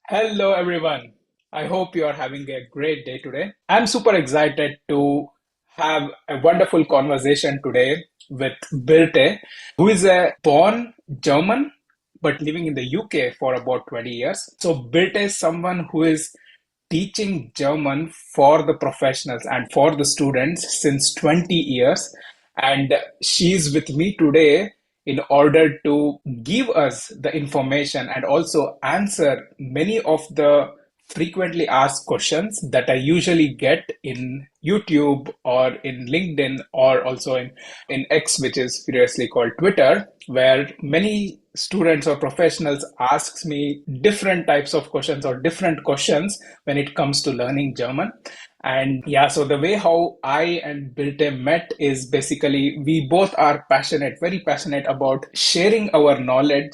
Hello, everyone. I hope you are having a great day today. I'm super excited to have a wonderful conversation today with Birte, who is a born German but living in the UK for about 20 years. So, Birte is someone who is teaching German for the professionals and for the students since 20 years. And she's with me today in order to give us the information and also answer many of the frequently asked questions that I usually get in YouTube or in LinkedIn or also in X, which is previously called Twitter, where many students or professionals asks me different types of questions or different questions when it comes to learning German. And yeah, so the way how I and Birte met is basically we both are passionate, very passionate about sharing our knowledge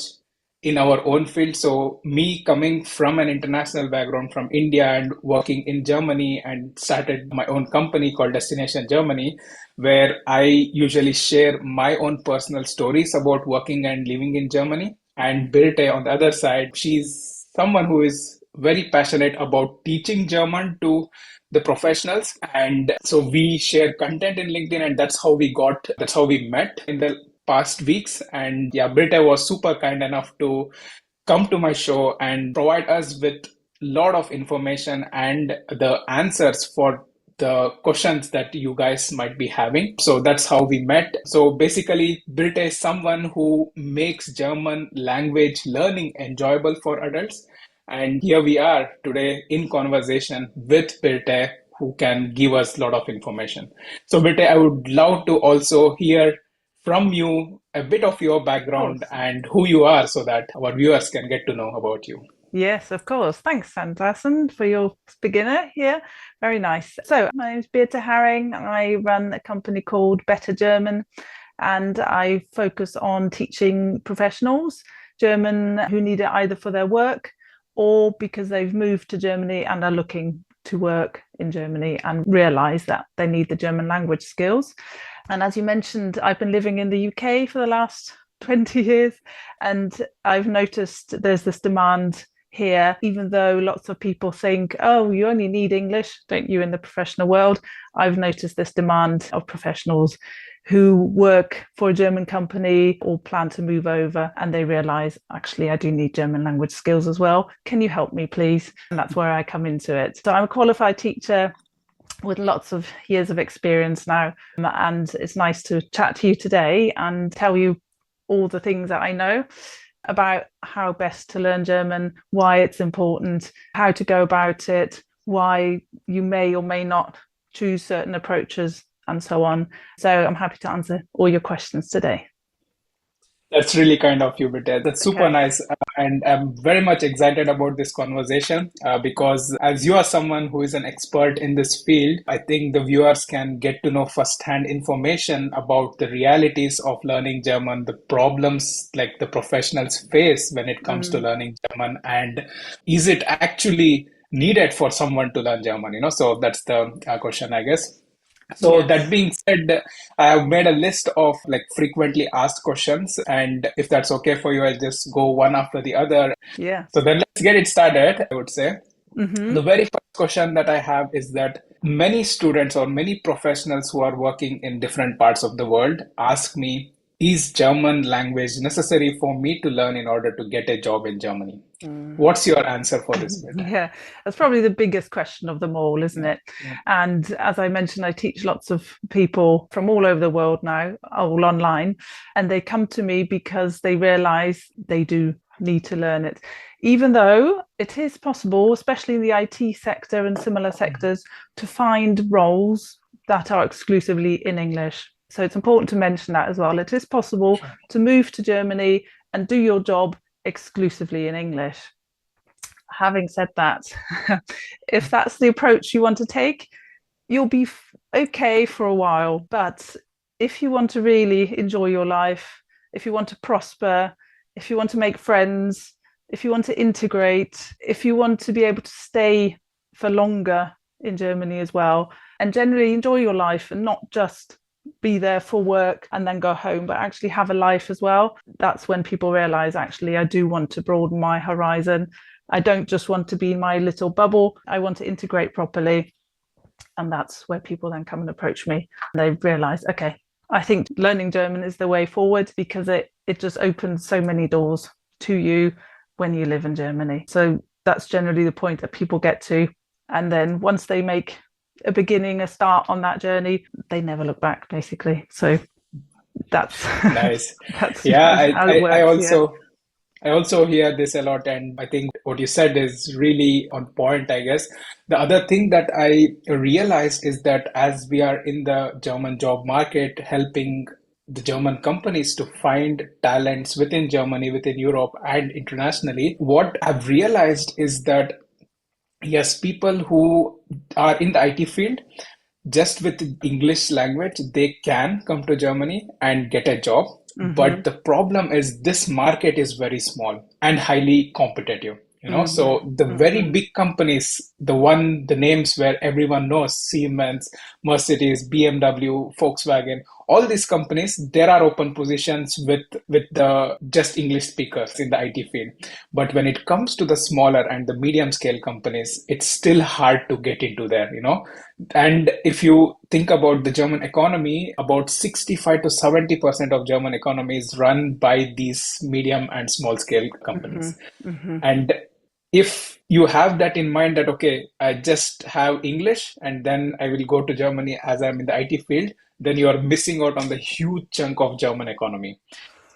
in our own field. So, me coming from an international background from India and working in Germany and started my own company called Destination Germany, where I usually share my own personal stories about working and living in Germany. And Birte, on the other side, she's someone who is very passionate about teaching German to the professionals. And so we share content in LinkedIn, and that's how we met in the past weeks. And yeah, Birte was super kind enough to come to my show and provide us with a lot of information and the answers for the questions that you guys might be having. So that's how we met. So basically, Birte is someone who makes German language learning enjoyable for adults. And here we are today in conversation with Birte, who can give us a lot of information. So, Birte, I would love to also hear from you a bit of your Of background course. and who you are so that our viewers can get to know about you. Yes, of course. Thanks, Sanderson, for your beginner here. Very nice. So, my name is Birte Haring. I run a company called Better German, and I focus on teaching professionals German who need it either for their work or because they've moved to Germany and are looking to work in Germany and realize that they need the German language skills. And as you mentioned, I've been living in the UK for the last 20 years, and I've noticed there's this demand here, even though lots of people think, oh, you only need English, don't you, in the professional world? I've noticed this demand of professionals who work for a German company or plan to move over and they realize, actually, I do need German language skills as well. Can you help me, please? And that's where I come into it. So I'm a qualified teacher with lots of years of experience now. And it's nice to chat to you today and tell you all the things that I know about how best to learn German, why it's important, how to go about it, why you may or may not choose certain approaches, and so on. So I'm happy to answer all your questions today. That's really kind of you, Birte. That's super Okay. nice. And I'm very much excited about this conversation because, as you are someone who is an expert in this field, I think the viewers can get to know firsthand information about the realities of learning German, the problems like the professionals face when it comes to Mm, learning German, and is it actually needed for someone to learn German? So that's the question, I guess. So that yes. being said, I have made a list of like frequently asked questions, and if that's okay for you, I'll just go one after the other. Yeah. So then let's get it started, I would say. The Mm-hmm. very first question that I have is that many students or many professionals who are working in different parts of the world ask me, is German language necessary for me to learn in order to get a job in Germany? Mm. What's your answer for this bit? Yeah, that's probably the biggest question of them all, isn't Yeah, it? yeah. And as I mentioned, I teach lots of people from all over the world now, all online, and they come to me because they realize they do need to learn it. Even though it is possible, especially in the IT sector and similar sectors, to find roles that are exclusively in English. So it's important to mention that as well. It is possible Sure. to move to Germany and do your job exclusively in English. Having said that, if that's the approach you want to take, you'll be okay for a while. But if you want to really enjoy your life, if you want to prosper, if you want to make friends, if you want to integrate, if you want to be able to stay for longer in Germany as well, and generally enjoy your life and not just be there for work and then go home, but actually have a life as well. That's when people realize, actually, I do want to broaden my horizon. I don't just want to be in my little bubble. I want to integrate properly. And that's where people then come and approach me. And they realize, okay, I think learning German is the way forward because it just opens so many doors to you when you live in Germany. So that's generally the point that people get to. And then once they make a start on that journey, they never look back, basically. So that's Nice. that's Yeah, how it I works. Yeah. also hear this a lot, and I think what you said is really on point, I guess. The other thing that I realized is that as we are in the German job market, helping the German companies to find talents within Germany, within Europe, and internationally, what I've realized is that yes, people who are in the IT field, just with English language, they can come to Germany and get a job. Mm-hmm. But the problem is this market is very small and highly competitive. Mm-hmm. So the very Mm-hmm. big companies, the names where everyone knows, Siemens, Mercedes, BMW, Volkswagen, all these companies, there are open positions with the just English speakers in the IT field. But when it comes to the smaller and the medium scale companies, it's still hard to get into there. And if you think about the German economy, about 65 to 70% of German economy is run by these medium and small scale Mm-hmm. companies. Mm-hmm. And if you have that in mind that, okay, I just have English and then I will go to Germany as I'm in the IT field, then you are missing out on the huge chunk of German economy.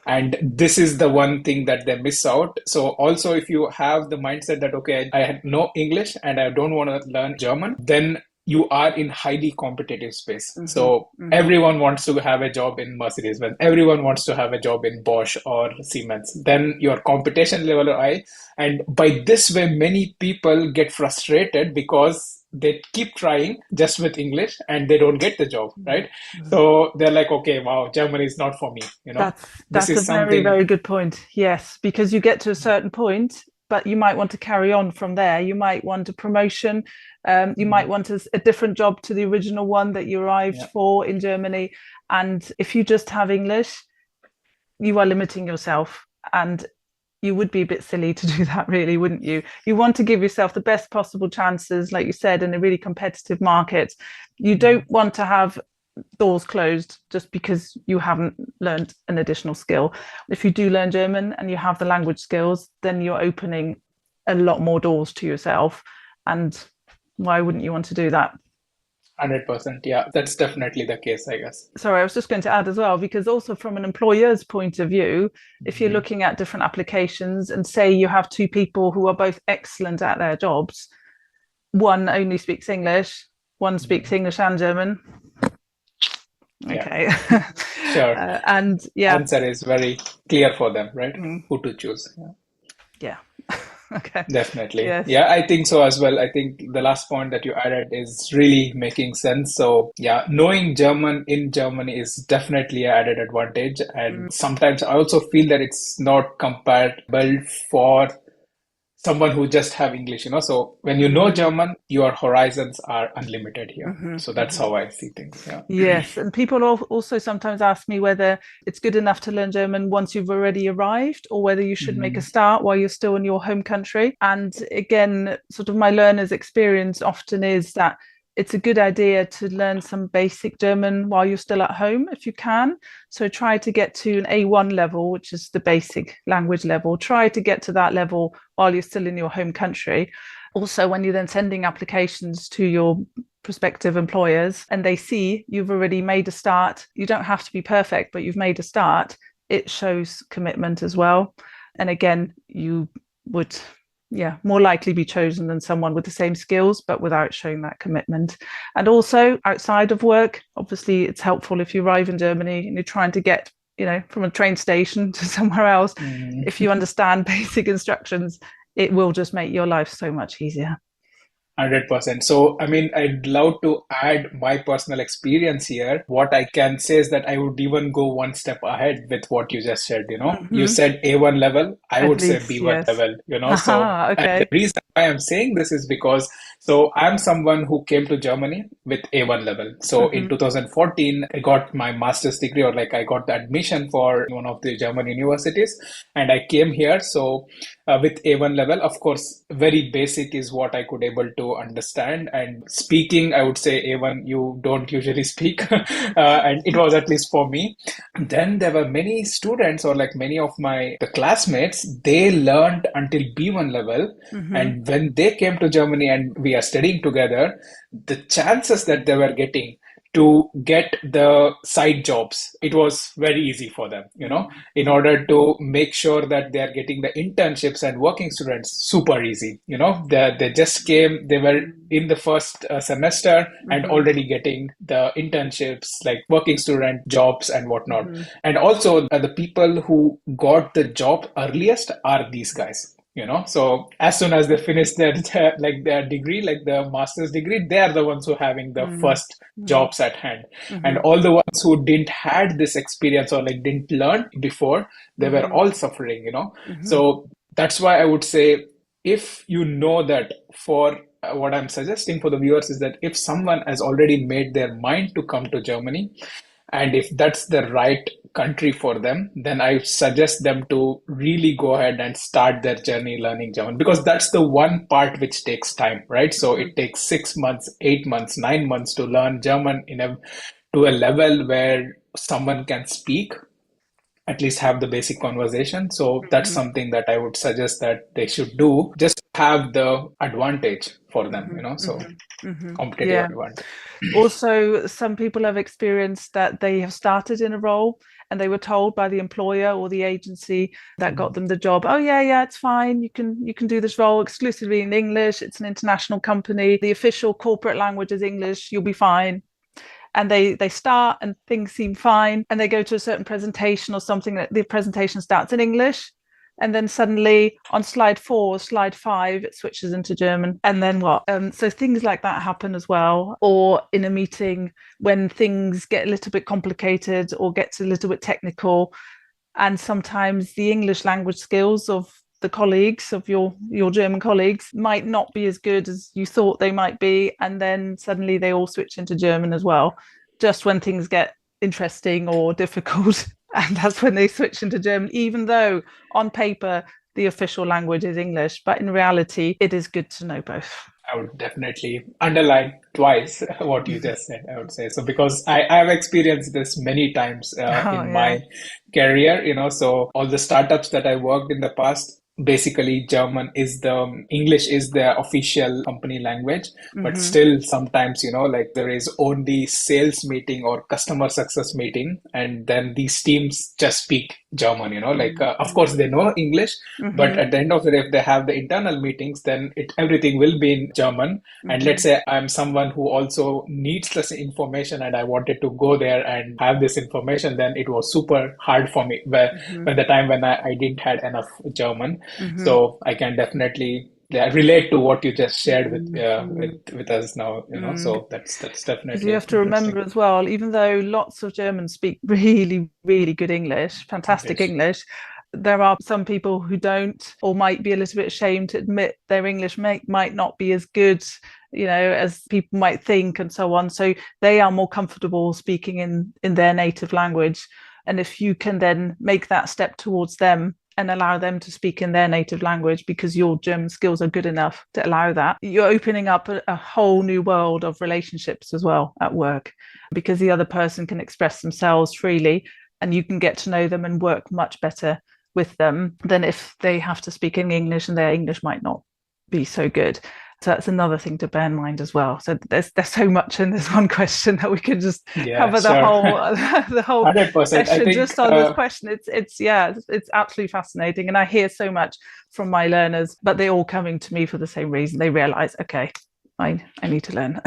And this is the one thing that they miss out. So also if you have the mindset that, okay, I know English and I don't want to learn German, then you are in highly competitive space. Mm-hmm. So Mm-hmm. everyone wants to have a job in Mercedes, when everyone wants to have a job in Bosch or Siemens, then your competition level are high. And by this way, many people get frustrated because they keep trying just with English and they don't get the job, right? Mm-hmm. So they're like, okay, wow, Germany is not for me. This That's a is very, something. very good point. Yes, because you get to a certain point, but you might want to carry on from there. You might want a promotion. You might Mhm. want a different job to the original one that you arrived Yeah, for in Germany. And if you just have English, you are limiting yourself. And you would be a bit silly to do that, really, wouldn't you? You want to give yourself the best possible chances, like you said, in a really competitive market. You don't Mhm. want to have doors closed just because you haven't learned an additional skill. If you do learn German and you have the language skills, then you're opening a lot more doors to yourself. And why wouldn't you want to do that? 100%. Yeah, that's definitely the case, I guess. Sorry, I was just going to add as well, because also from an employer's point of view, if you're Mhm. looking at different applications and say you have two people who are both excellent at their jobs, one only speaks English, one speaks Mhm. English and German. Yeah, Okay. sure. And yeah. Answer is very clear for them, right? Mm, Who to choose. Yeah. yeah. Okay. Definitely. Yes. Yeah, I think so as well. I think the last point that you added is really making sense. So, yeah, knowing German in Germany is definitely an added advantage. And Mm, sometimes I also feel that it's not compatible for someone who just have English. So when you know mm-hmm, German, your horizons are unlimited here. mm-hmm, So that's mm-hmm. how I see things. Yeah. Yes, and people also sometimes ask me whether it's good enough to learn German once you've already arrived, or whether you should make a Mhm. start while you're still in your home country. And again, sort of my learner's experience often is that it's a good idea to learn some basic German while you're still at home if you can. So try to get to an A1 level, which is the basic language level. Try to get to that level while you're still in your home country. Also, when you're then sending applications to your prospective employers and they see you've already made a start, you don't have to be perfect, but you've made a start, it shows commitment as well. And again, you would, yeah, more likely be chosen than someone with the same skills, but without showing that commitment. And also outside of work, obviously, it's helpful if you arrive in Germany and you're trying to get, from a train station to somewhere else. If you Mhm. understand basic instructions, it will just make your life so much easier. 100%. So, I mean, I'd love to add my personal experience here. What I can say is that I would even go one step ahead with what you just said. You Mm-hmm. said A1 level, I At would say least, B1 yes. level. So, Haha, and the okay. reason why I'm saying this is because, so I'm someone who came to Germany with A1 level. So in Mm-hmm. 2014, I got my master's degree, or like I got the admission for one of the German universities and I came here. So with A1 level. Of course, very basic is what I could able to understand. And speaking, I would say A1, you don't usually speak. And it was at least for me. Then there were many students or like many of my the classmates, they learned until B1 level. Mm-hmm. And when they came to Germany and we are studying together, the chances that they were getting to get the side jobs, it was very easy for them, in order to make sure that they are getting the internships and working students super easy. They just came, they were in the first semester and Mm-hmm. already getting the internships, like working student jobs and whatnot. Mm-hmm. And also, the people who got the job earliest are these guys. So as soon as they finish their degree, like the master's degree, they are the ones who are having the first Mm-hmm. jobs at hand. And Mm-hmm. all the ones who didn't had this experience or like didn't learn before, they were Mm-hmm. all suffering. Mm-hmm. So that's why I would say, if you know that, for what I'm suggesting for the viewers is that if someone has already made their mind to come to Germany, and if that's the right country for them, then I suggest them to really go ahead and start their journey learning German, because that's the one part which takes time, right? So Mm-hmm. it takes 6 months, 8 months, 9 months to learn German to a level where someone can speak, at least have the basic conversation. So that's Mm-hmm. something that I would suggest that they should do, just have the advantage for them, Mm-hmm. so Mm-hmm. Mm-hmm. competitive Yeah. advantage. Also, some people have experienced that they have started in a role and they were told by the employer or the agency that got them the job, oh yeah, it's fine. You can do this role exclusively in English. It's an international company. The official corporate language is English. You'll be fine. And they start and things seem fine. And they go to a certain presentation or something that the presentation starts in English. And then suddenly on slide 4, slide 5, it switches into German. And then what? So things like that happen as well. Or in a meeting when things get a little bit complicated or gets a little bit technical, and sometimes the English language skills of the colleagues of your German colleagues might not be as good as you thought they might be, and then suddenly they all switch into German as well, just when things get interesting or difficult. And that's when they switch into German, even though on paper the official language is English, but in reality it is good to know both. I would definitely underline twice what you just said, I would say. So, because I have experienced this many times Oh in yeah. my career, so all the startups that I worked in the past, basically English is the official company language, but Mm-hmm. still sometimes, like there is only sales meeting or customer success meeting, and then these teams just speak German, like of course they know English, but Mm-hmm. at the end of the day, if they have the internal meetings, then everything will be in German. And let's Mm-hmm. say I'm someone who also needs this information and I wanted to go there and have this information, then it was super hard for me Mm-hmm. when the time when I didn't had enough German. Mm-hmm. So I can definitely, yeah, relate to what you just shared Mm-hmm. with us now. So that's Because you definitely have to remember interesting. as well, even though lots of Germans speak really, really good English, fantastic English. English, there are some people who don't, or might be a little bit ashamed to admit their English might not be as good, as people might think, and so on. So they are more comfortable speaking in their native language. And if you can then make that step towards them and allow them to speak in their native language because your German skills are good enough to allow that, you're opening up a whole new world of relationships as well at work, because the other person can express themselves freely and you can get to know them and work much better with them than if they have to speak in English and their English might not be so good. So that's another thing to bear in mind as well. So there's so much in this one question that we could just Yeah, cover the sure. whole the whole 100%. I session think, just on this question. It's absolutely fascinating, and I hear so much from my learners, but they're all coming to me for the same reason. They realize, okay, I need to learn.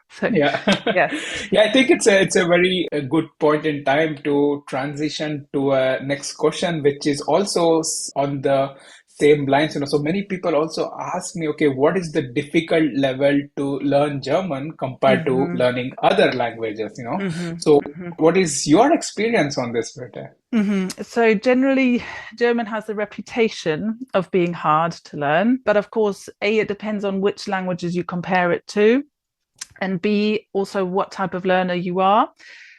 So yeah. yes. Yeah, I think it's a very good point in time to transition to a next question, which is also on the same lines. So many people also ask me, okay, what is the difficult level to learn German compared to Mm-hmm. learning other languages? Mm-hmm. So Mm-hmm. what is your experience on this, Birte? Mm-hmm. So generally, German has the reputation of being hard to learn, but of course, A, it depends on which languages you compare it to, and B, also what type of learner you are.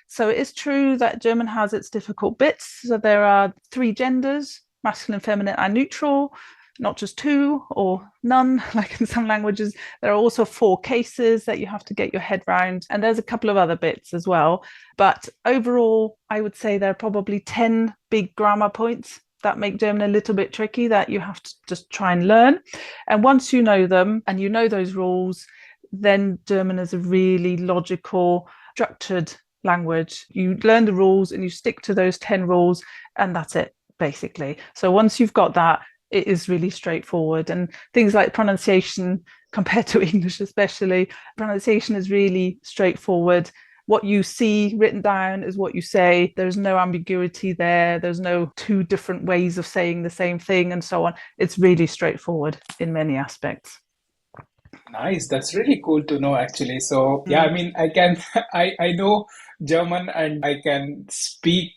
So it is true that German has its difficult bits. So there are 3 genders: masculine, feminine, and neutral. not just two or none, like in some languages. There are also 4 cases that you have to get your head round. And there's a couple of other bits as well. But overall, I would say there are probably 10 big grammar points that make German a little bit tricky that you have to just try and learn. And once you know them and you know those rules, then German is a really logical, structured language. You learn the rules and you stick to those 10 rules, and that's it, basically. So once you've got that, it is really straightforward. And things like pronunciation, compared to English especially, pronunciation is really straightforward. What you see written down is what you say. There's no ambiguity there. There's no 2 different ways of saying the same thing and so on. It's really straightforward in many aspects. Nice. That's really cool to know, actually. So, yeah, I Mm. mean, I can, I know German and I can speak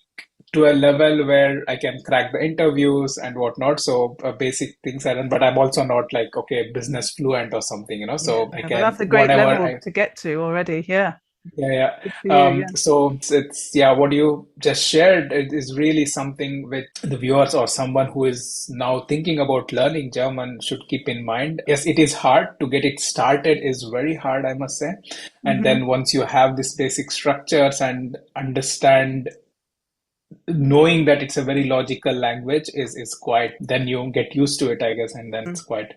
to a level where I can crack the interviews and whatnot. So, basic things I done, but I'm also not like, okay, business fluent or something, Yeah, so I but can, that's a great whatever level I, to get to already. Yeah, yeah, yeah. good for you. Yeah. So yeah, what you just shared is really something with the viewers or someone who is now thinking about learning German should keep in mind. Yes, it is hard to get it started, is very hard, I must say. And Mm-hmm. then once you have these basic structures and understand, knowing that it's a very logical language is quite, then you get used to it, I guess, and then it's quite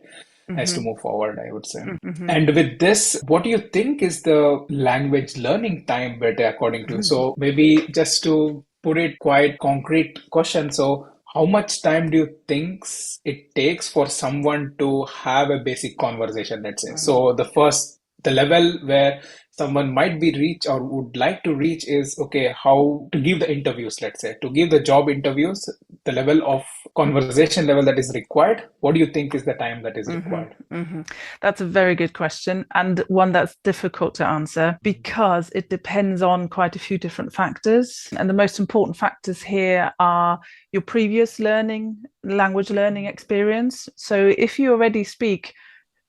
nice to Mm-hmm. move forward, I would say. Mm-hmm. And with this, what do you think is the language learning time, Birte, according to you? So maybe just to put it quite concrete question, so how much time do you think it takes for someone to have a basic conversation, let's say? So the level where someone might be reach or would like to reach is, okay, how to give the interviews, let's say, to give the job interviews, the level of conversation level that is required. What do you think is the time that is Mm-hmm, required? mm-hmm. That's a very good question, and one that's difficult to answer because it depends on quite a few different factors. And the most important factors here are your previous language learning experience. So if you already speak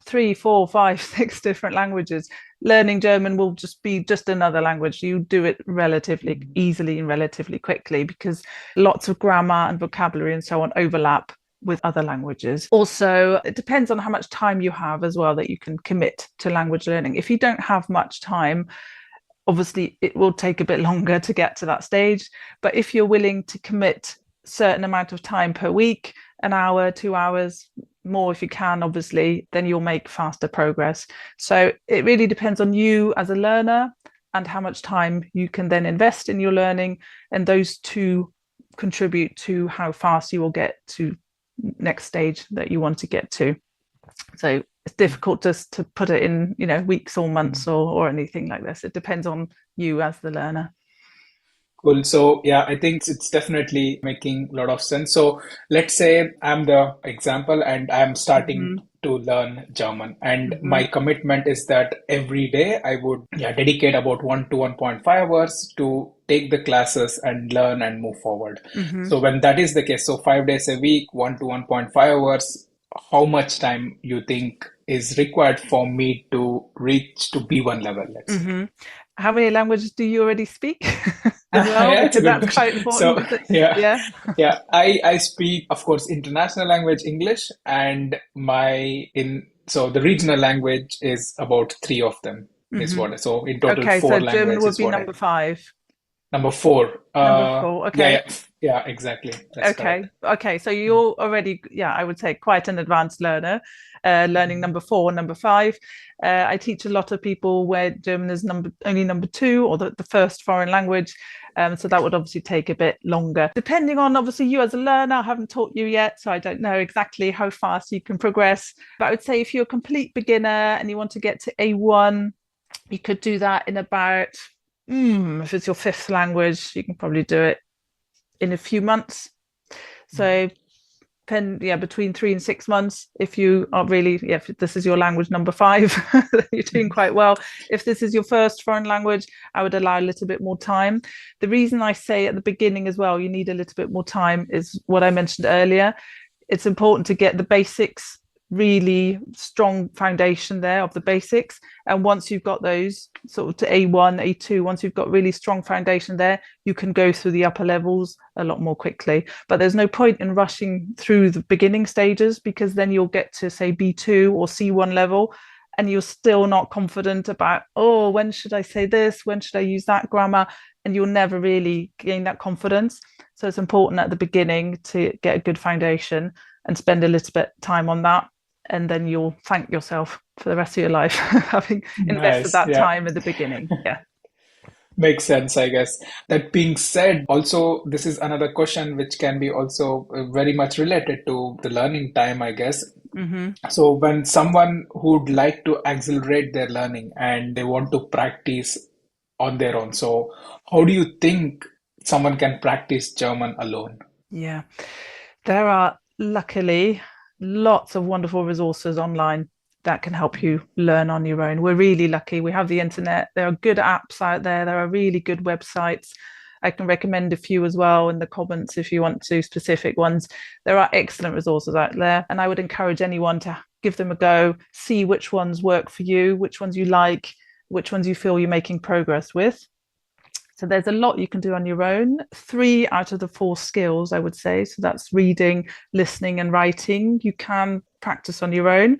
3, 4, 5, 6 different languages, learning German will just be just another language. You do it relatively easily and relatively quickly because lots of grammar and vocabulary and so on overlap with other languages. Also, it depends on how much time you have as well that you can commit to language learning. If you don't have much time, obviously it will take a bit longer to get to that stage. But if you're willing to commit a certain amount of time per week, an hour, 2 hours, more if you can, obviously, then you'll make faster progress. So it really depends on you as a learner and how much time you can then invest in your learning. And those two contribute to how fast you will get to next stage that you want to get to. So it's difficult just to put it in, weeks or months or anything like this. It depends on you as the learner. Cool. So yeah, I think it's definitely making a lot of sense. So let's say I'm the example and I'm starting Mm-hmm. to learn German, and Mm-hmm. my commitment is that every day I would, yeah, dedicate about 1 to 1.5 hours to take the classes and learn and move forward. Mm-hmm. So when that is the case, so 5 days a week, 1 to 1.5 hours, how much time you think is required for me to reach to B1 level, let's say? Mm-hmm. How many languages do you already speak as well? Yeah, it's a Because good that's question. quite important, So is it? yeah, Yeah. yeah. I speak, of course, international language English, and my in so the regional language is about 3 of them is Mm-hmm. what. So in total, Okay, so 4 German would languages be what I. number 5. Number 4. Number 4. Yeah, Okay. yeah, yeah. Exactly. That's correct. Okay. So you're already, yeah, I would say quite an advanced learner, learning number 4, number 5. I teach a lot of people where German is only number 2 or the first foreign language. So that would obviously take a bit longer. Depending on obviously you as a learner, I haven't taught you yet, so I don't know exactly how fast you can progress. But I would say if you're a complete beginner and you want to get to A1, you could do that in about, if it's your 5th language, you can probably do it in a few months. So between 3 and 6 months. If you are really, if this is your language number 5, you're doing quite well. If this is your first foreign language, I would allow a little bit more time. The reason I say at the beginning as well, you need a little bit more time is what I mentioned earlier. It's important to get the basics really strong foundation there of the basics. And once you've got those sort of to A1, A2, once you've got really strong foundation there, you can go through the upper levels a lot more quickly. But there's no point in rushing through the beginning stages, because then you'll get to say B2 or C1 level and you're still not confident about, oh, when should I say this? When should I use that grammar? And you'll never really gain that confidence. So it's important at the beginning to get a good foundation and spend a little bit of time on that. And then you'll thank yourself for the rest of your life having invested Nice. that Yeah. time at the beginning. Yeah. Makes sense, I guess. That being said, also, this is another question which can be also very much related to the learning time, I guess. Mm-hmm. So, when someone who'd like to accelerate their learning and they want to practice on their own, so how do you think someone can practice German alone? Yeah. There are luckily lots of wonderful resources online that can help you learn on your own. We're really lucky. We have the internet. There are good apps out there. There are really good websites. I can recommend a few as well in the comments if you want to, specific ones. There are excellent resources out there. And I would encourage anyone to give them a go, see which ones work for you, which ones you like, which ones you feel you're making progress with. So there's a lot you can do on your own. 3 out of the 4 skills, I would say. So that's reading, listening, and writing. You can practice on your own.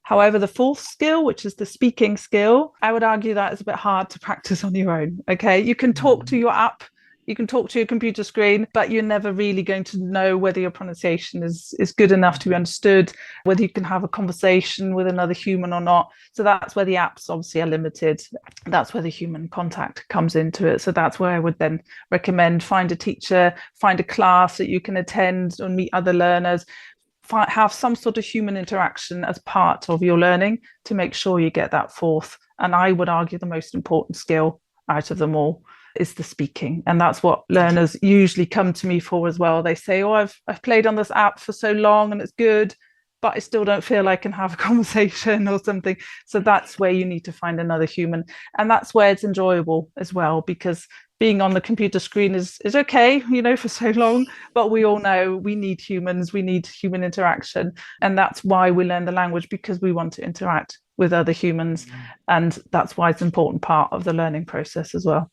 However, the 4th skill, which is the speaking skill, I would argue that is a bit hard to practice on your own. Okay. You can talk to your app, you can talk to your computer screen, but you're never really going to know whether your pronunciation is good enough to be understood, whether you can have a conversation with another human or not. So that's where the apps obviously are limited. That's where the human contact comes into it. So that's where I would then recommend find a teacher, find a class that you can attend and meet other learners, have some sort of human interaction as part of your learning to make sure you get that 4th. And I would argue the most important skill out of them all is the speaking. And that's what learners usually come to me for as well. They say, oh, I've played on this app for so long and it's good, but I still don't feel I can have a conversation or something. So that's where you need to find another human. And that's where it's enjoyable as well, because being on the computer screen is okay, for so long, but we all know we need humans, we need human interaction. And that's why we learn the language, because we want to interact with other humans. And that's why it's an important part of the learning process as well.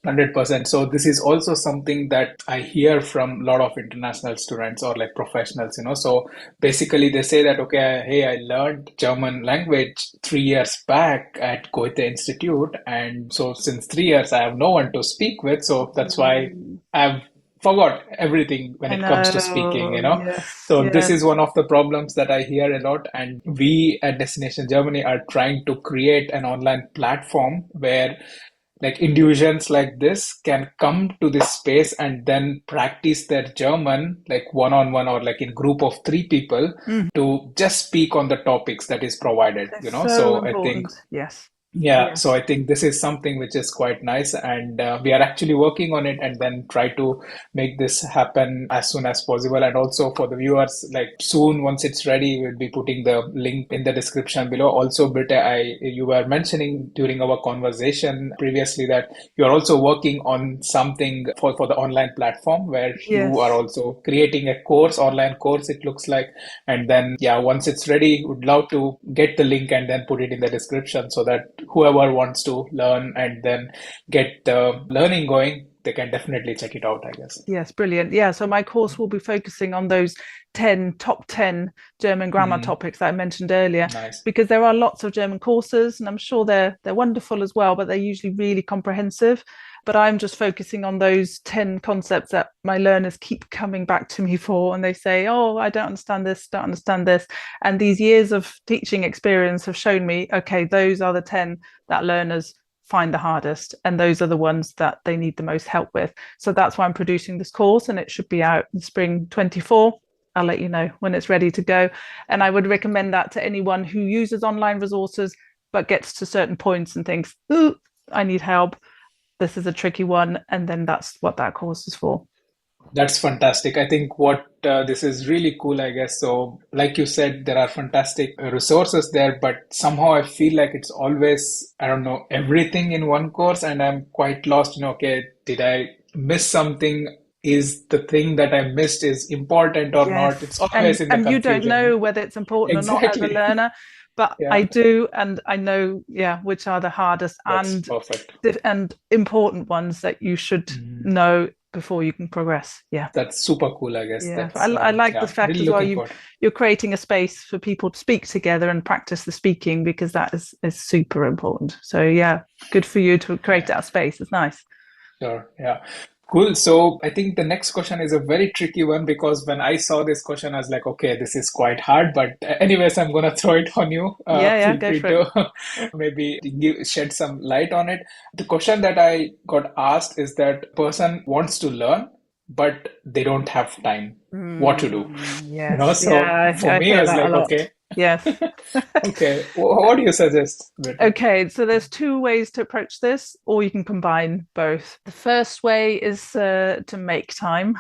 100%. So this is also something that I hear from a lot of international students or like professionals, So basically they say that, okay, hey, I learned German language 3 years back at Goethe Institute. And so since 3 years, I have no one to speak with. So that's why I've forgot everything when I it comes to speaking. know. Yes, So this is yes. one of the problems that I hear a lot. And we at Destination Germany are trying to create an online platform where like individuals like this can come to this space and then practice their German like one-on-one or like in group of 3 people Mm. to just speak on the topics that is provided. It's so So I think important. Yes. yeah, so Yes. I think this is something which is quite nice, and we are actually working on it, and then try to make this happen as soon as possible. And also for the viewers, like soon once it's ready, we'll be putting the link in the description below. Also, Birte, you were mentioning during our conversation previously that you are also working on something for the online platform where you are Yes. also creating a course, online course, it looks like. And then yeah, once it's ready, would love to get the link and then put it in the description so that whoever wants to learn and then get the learning going, they can definitely check it out, I guess. Yes, brilliant. Yeah, so my course will be focusing on those top 10 German grammar topics that I mentioned earlier, Nice. because there are lots of German courses and I'm sure they're wonderful as well, but they're usually really comprehensive. But I'm just focusing on those 10 concepts that my learners keep coming back to me for. And they say, oh, I don't understand this, don't understand this. And these years of teaching experience have shown me, okay, those are the 10 that learners find the hardest. And those are the ones that they need the most help with. So that's why I'm producing this course, and it should be out in spring 24. I'll let you know when it's ready to go. And I would recommend that to anyone who uses online resources, but gets to certain points and thinks, ooh, I need help. This is a tricky one. And then that's what that course is for. That's fantastic. I think what this is really cool, I guess. So, like you said, there are fantastic resources there, but somehow I feel like it's always, I don't know, everything in one course, and I'm quite lost. Okay, did I miss something? is the thing that I missed is important or not? It's Yes, always in the and you don't confusion. know whether it's important or not as a Exactly. learner, but I Yeah, do, and I know, yeah, which are the hardest that's perfect. and important ones that you should Mhm. know before you can progress. Yeah. That's super cool, I guess. Yeah, That's I like the yeah, fact really as well. looking forward. You're creating a space for people to speak together and practice the speaking because that is super important. So yeah, good for you to create Yeah. that space. It's nice. Sure. Yeah. Cool. So I think the next question is a very tricky one because when I saw this question, I was like, okay, this is quite hard. But anyways, I'm gonna throw it on you. Yeah, yeah, Feel go free for it. to maybe shed some light on it. The question that I got asked is that person wants to learn, but they don't have time. What to do? Yes, So yeah, for I me, I hear was that a like, lot. okay, Yes. okay, what do you suggest, Birte? Okay, so there's two ways to approach this, or you can combine both. The first way is to make time.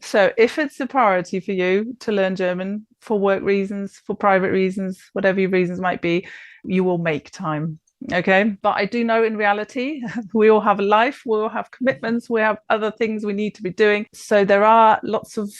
So if it's a priority for you to learn German for work reasons, for private reasons, whatever your reasons might be, you will make time. Okay. But I do know in reality, we all have a life, we all have commitments, we have other things we need to be doing. So there are lots of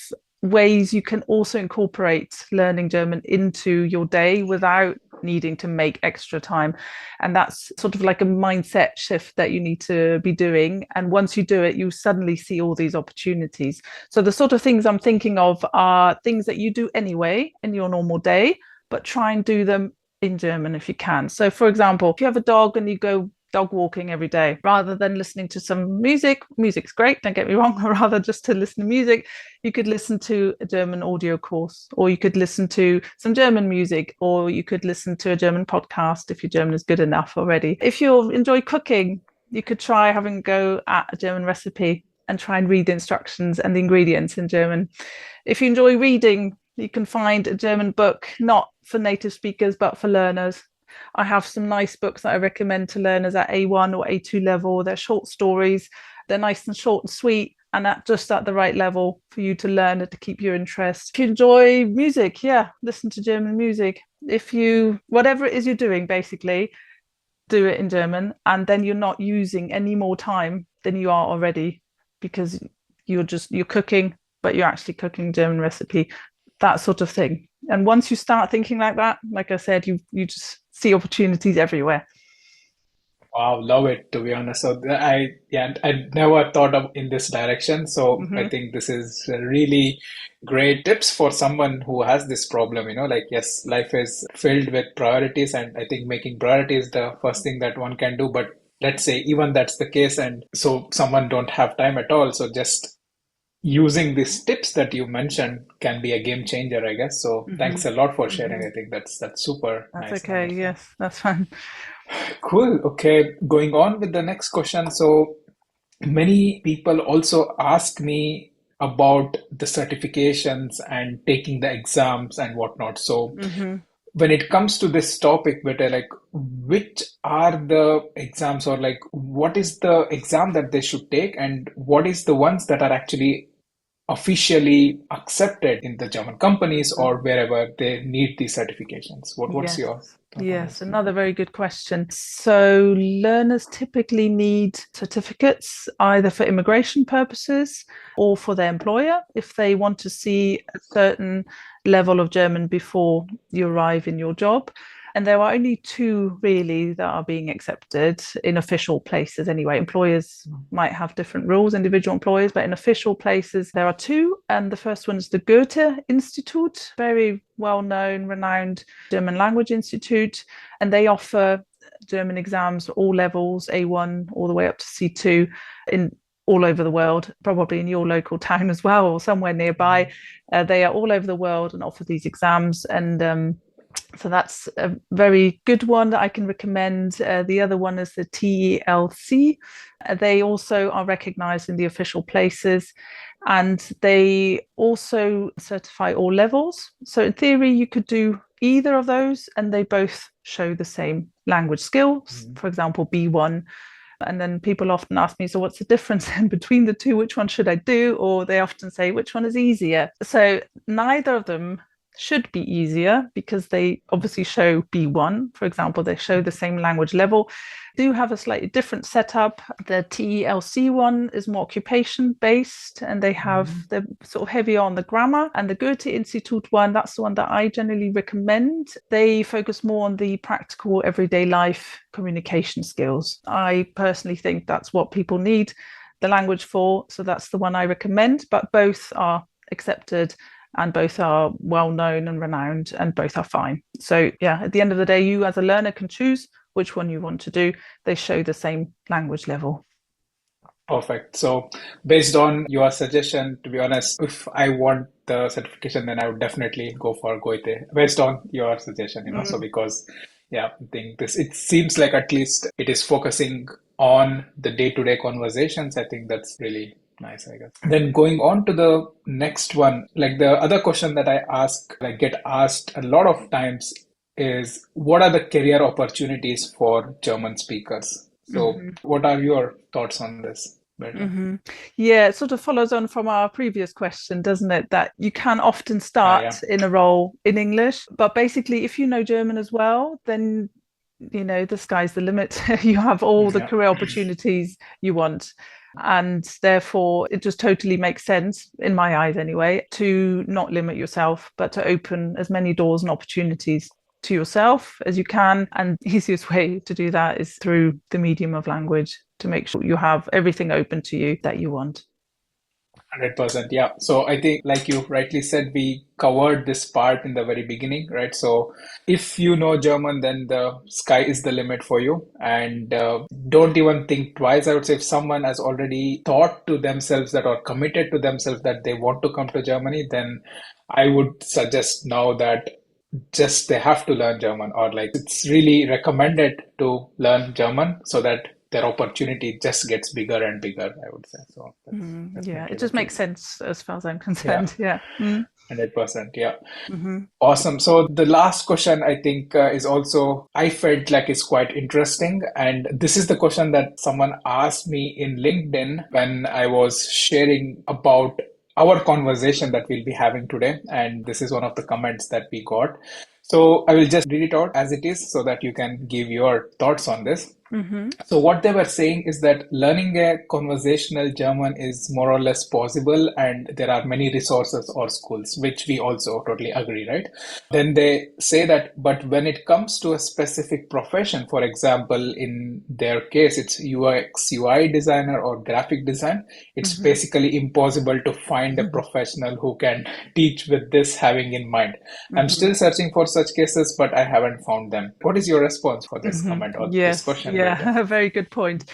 ways you can also incorporate learning German into your day without needing to make extra time. And that's sort of like a mindset shift that you need to be doing. And once you do it, you suddenly see all these opportunities. So the sort of things I'm thinking of are things that you do anyway in your normal day, but try and do them in German if you can. So, for example, if you have a dog and you go dog walking every day, rather than listening to some music, music's great, don't get me wrong, or rather just to listen to music, you could listen to a German audio course, or you could listen to some German music, or you could listen to a German podcast if your German is good enough already. If you enjoy cooking, you could try having a go at a German recipe and try and read the instructions and the ingredients in German. If you enjoy reading, you can find a German book, not for native speakers, but for learners. I have some nice books that I recommend to learners at A1 or A2 level. They're short stories, they're nice and short and sweet, and just at the right level for you to learn and to keep your interest. If you enjoy music, yeah, listen to German music. If you, whatever it is you're doing, basically, do it in German, and then you're not using any more time than you are already because you're cooking, but you're actually cooking German recipe, that sort of thing. And once you start thinking like that, like I said, you just see opportunities everywhere. Wow, love it, to be honest. So yeah, I never thought of in this direction. So I Mm-hmm. think this is really great tips for someone who has this problem, like yes, life is filled with priorities, and I think making priorities the first thing that one can do. But let's say even that's the case, and so someone don't have time at all. So just using these tips that you mentioned can be a game changer, I guess. So Mm-hmm. thanks a lot for sharing. Mm-hmm. I think that's super That's nice, okay. wonderful. Yes, that's fine. Cool. Okay, going on with the next question. So many people also ask me about the certifications and taking the exams and whatnot. So Mm-hmm. when it comes to this topic, but like which are the exams or like what is the exam that they should take and what is the ones that are actually officially accepted in the German companies Mm-hmm. or wherever they need these certifications? What's Yes. your thought on Yes, this? another very good question. So, learners typically need certificates either for immigration purposes or for their employer if they want to see a certain level of German before you arrive in your job. And there are only two really that are being accepted in official places anyway. Employers might have different rules, individual employers, but in official places, there are two. And the first one is the Goethe Institute, very well known, renowned German Language Institute. And they offer German exams at all levels, A1 all the way up to C2 in all over the world, probably in your local town as well, or somewhere nearby. They are all over the world and offer these exams. And so that's a very good one that I can recommend. The other one is the TELC. They also are recognized in the official places and they also certify all levels. So, in theory, you could do either of those and they both show the same language skills, Mhm. for example, B1. And then people often ask me, so what's the difference in between the two? Which one should I do? Or they often say, which one is easier? So, neither of them should be easier because they obviously show B1, for example, they show the same language level. Do have a slightly different setup. The TELC one is more occupation based, and they're sort of heavier on the grammar. And the Goethe Institute one, that's the one that I generally recommend. They focus more on the practical everyday life communication skills. I personally think that's what people need the language for, so that's the one I recommend. But both are accepted and both are well known and renowned, and both are fine. So yeah, at the end of the day, you as a learner can choose which one you want to do. They show the same language level. Perfect. So, based on your suggestion, to be honest, if I want the certification, then I would definitely go for Goethe, based on your suggestion, you know. So, because, yeah, I think it seems like at least it is focusing on the day-to-day conversations. I think that's really nice, I guess. Then going on to the next one, like the other question that I get asked a lot of times is what are the career opportunities for German speakers? So, what are your thoughts on this, Birte? Yeah, it sort of follows on from our previous question, doesn't it? That you can often Yeah. start in a role in English, but basically, if you know German as well, then the sky's the limit. You have all the Yeah. career opportunities you want. And therefore, it just totally makes sense, in my eyes anyway, to not limit yourself, but to open as many doors and opportunities to yourself as you can. And the easiest way to do that is through the medium of language, to make sure you have everything open to you that you want. 100%. Yeah. So I think, like you rightly said, we covered this part in the very beginning, right? So if you know German, then the sky is the limit for you. And don't even think twice. I would say if someone has already thought to themselves that or committed to themselves that they want to come to Germany, then I would suggest now that just they have to learn German, or like it's really recommended to learn German so that their opportunity just gets bigger and bigger, I would say. So that's Yeah, definitely it the just makes case. sense as far as I'm Yeah, concerned. Yeah. 100%. Yeah. Mm-hmm. Awesome. So the last question I think is also, I felt like is quite interesting. And this is the question that someone asked me in LinkedIn when I was sharing about our conversation that we'll be having today. And this is one of the comments that we got. So I will just read it out as it is so that you can give your thoughts on this. Mm-hmm. So what they were saying is that learning a conversational German is more or less possible, and there are many resources or schools, which we also totally agree, right? Then they say that, but when it comes to a specific profession, for example, in their case, it's UX, UI designer or graphic design, it's Mm-hmm. basically impossible to find a professional who can teach with this having in mind. I'm Mm-hmm. still searching for such cases, but I haven't found them. What is your response for this comment or this Yes, question, Birte? yeah, a very good point.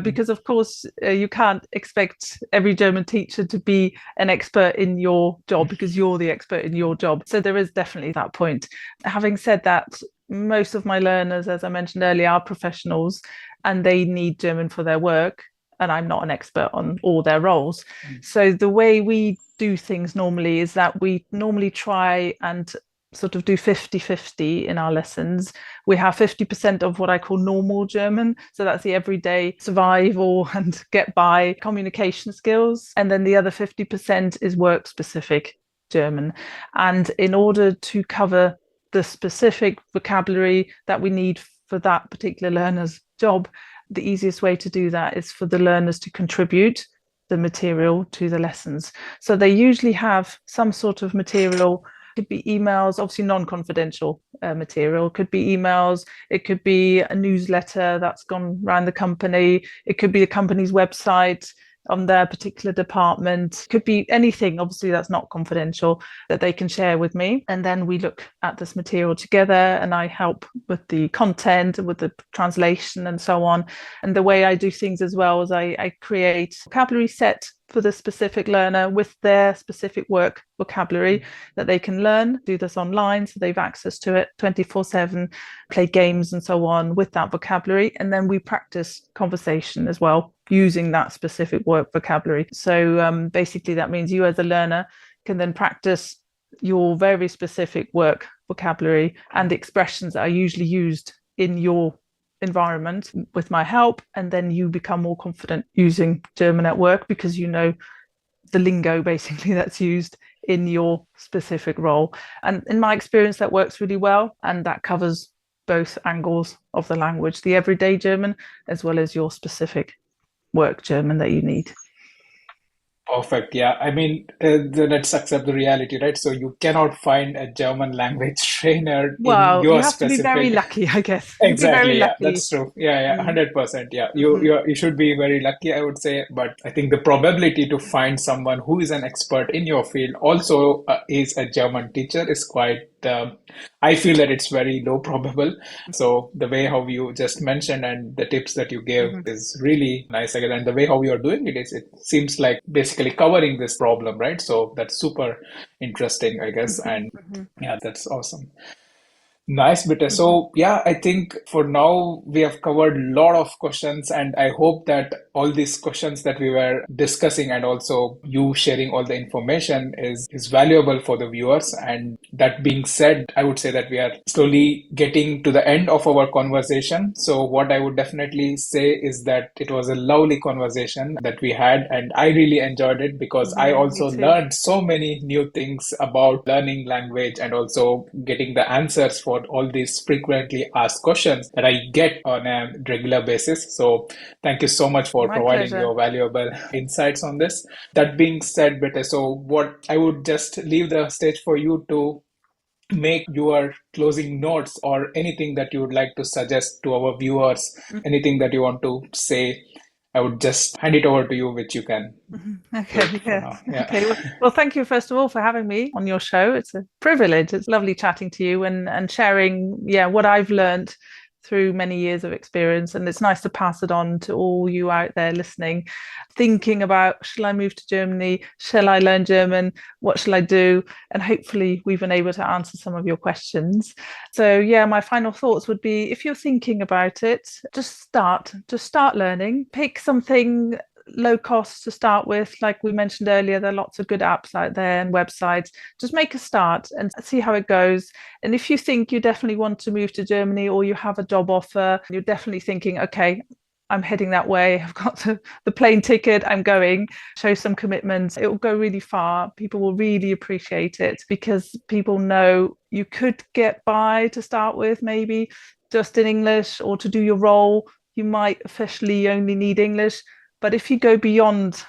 Because of course you can't expect every German teacher to be an expert in your job because you're the expert in your job. So there is definitely that point. Having said that, most of my learners, as I mentioned earlier, are professionals and they need German for their work. And I'm not an expert on all their roles. So the way we do things normally is that we normally try and sort of do 50-50 in our lessons. We have 50% of what I call normal German. So that's the everyday survival and get by communication skills. And then the other 50% is work specific German. And in order to cover the specific vocabulary that we need for that particular learner's job, the easiest way to do that is for the learners to contribute the material to the lessons. So they usually have some sort of material. Could be emails, obviously non-confidential material. Could be emails. It could be a newsletter that's gone around the company. It could be the company's website on their particular department. Could be anything, obviously that's not confidential, that they can share with me. And then we look at this material together and I help with the content, with the translation and so on. And the way I do things as well is I create a vocabulary set for the specific learner with their specific work vocabulary that they can learn, do this online so they've access to it 24/7, play games and so on with that vocabulary. And then we practice conversation as well using that specific work vocabulary. So basically that means you as a learner can then practice your very specific work vocabulary and expressions that are usually used in your environment with my help, and then you become more confident using German at work because you know the lingo basically that's used in your specific role. And in my experience, that works really well. And that covers both angles of the language, the everyday German, as well as your specific work German that you need. Perfect. Yeah. I mean, let's accept the reality, right? So you cannot find a German language trainer in Well, you your have to be very specific. lucky, I guess. You'd be very Exactly. Yeah, lucky. that's true. Yeah, yeah, Mm, 100%. Yeah, mhm, you should be very lucky, I would say. But I think the probability to find someone who is an expert in your field also is a German teacher is quite. I feel that it's very low probable. So the way how you just mentioned and the tips that you gave mhm, is really nice. Again, and the way how you are doing it is, it seems like basically covering this problem, right? So that's super interesting, I guess. mhm, And mhm, yeah, that's awesome. Nice, Birte. mhm, So, yeah, I think for now we have covered a lot of questions, and I hope that all these questions that we were discussing and also you sharing all the information is valuable for the viewers. And that being said, I would say that we are slowly getting to the end of our conversation. So, what I would definitely say is that it was a lovely conversation that we had, and I really enjoyed it because I mhm. Me also too. learned so many new things about learning language and also getting the answers for all these frequently asked questions that I get on a regular basis. So, thank you so much for My providing pleasure. your valuable insights on this. That being said, Birte, so what I would just leave the stage for you to make your closing notes or anything that you would like to suggest to our viewers, anything that you want to say. I would just hand it over to you, which you can Mhm. do it Okay, for yes. now. Yeah. Okay. Well, thank you first of all for having me on your show. It's a privilege. It's lovely chatting to you and sharing, yeah, what I've learned through many years of experience. And it's nice to pass it on to all you out there listening, thinking about, shall I move to Germany? Shall I learn German? What shall I do? And hopefully we've been able to answer some of your questions. So yeah, my final thoughts would be if you're thinking about it, just start learning. Pick something low cost to start with. Like we mentioned earlier, there are lots of good apps out there and websites. Just make a start and see how it goes. And if you think you definitely want to move to Germany or you have a job offer, you're definitely thinking, okay, I'm heading that way. I've got the plane ticket. I'm going. Show some commitment. It will go really far. People will really appreciate it because people know you could get by to start with, maybe just in English or to do your role. You might officially only need English, but if you go beyond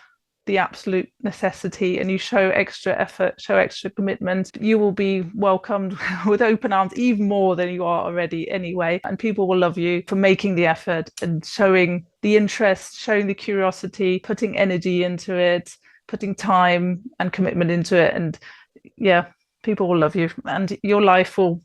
the absolute necessity and you show extra effort, show extra commitment, you will be welcomed with open arms even more than you are already anyway. And people will love you for making the effort and showing the interest, showing the curiosity, putting energy into it, putting time and commitment into it. And yeah, people will love you and your life will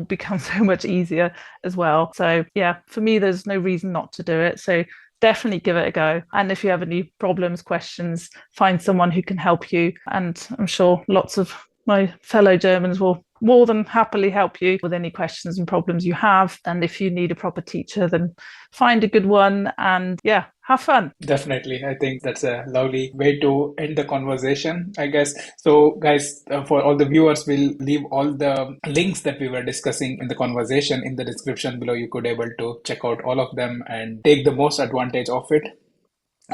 become so much easier as well. So yeah, for me, there's no reason not to do it. So definitely give it a go. And if you have any problems, questions, find someone who can help you. And I'm sure lots of my fellow Germans will more than happily help you with any questions and problems you have. And if you need a proper teacher, then find a good one and yeah, have fun. Definitely. I think that's a lovely way to end the conversation, I guess. So, guys, for all the viewers, we'll leave all the links that we were discussing in the conversation in the description below. You could able to check out all of them and take the most advantage of it.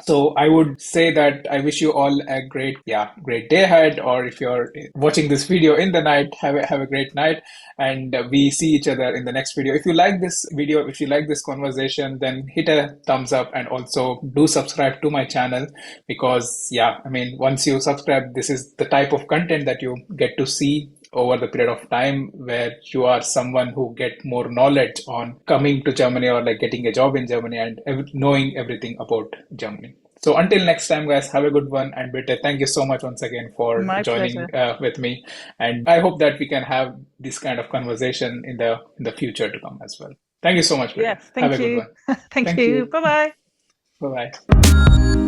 So I would say that I wish you all a great, yeah, great day ahead. Or if you're watching this video in the night, have a great night. And we see each other in the next video. If you like this video, if you like this conversation, then hit a thumbs up and also do subscribe to my channel because, yeah, I mean, once you subscribe, this is the type of content that you get to see over the period of time where you are someone who get more knowledge on coming to Germany or like getting a job in Germany and knowing everything about Germany. So until next time, guys, have a good one. And Birte, thank you so much once again for My joining pleasure. with me. And I hope that we can have this kind of conversation in the future to come as well. Thank you so much, Birte. Yes, Have a thank good you. one. Thank Thank you. you. Bye bye. Bye bye.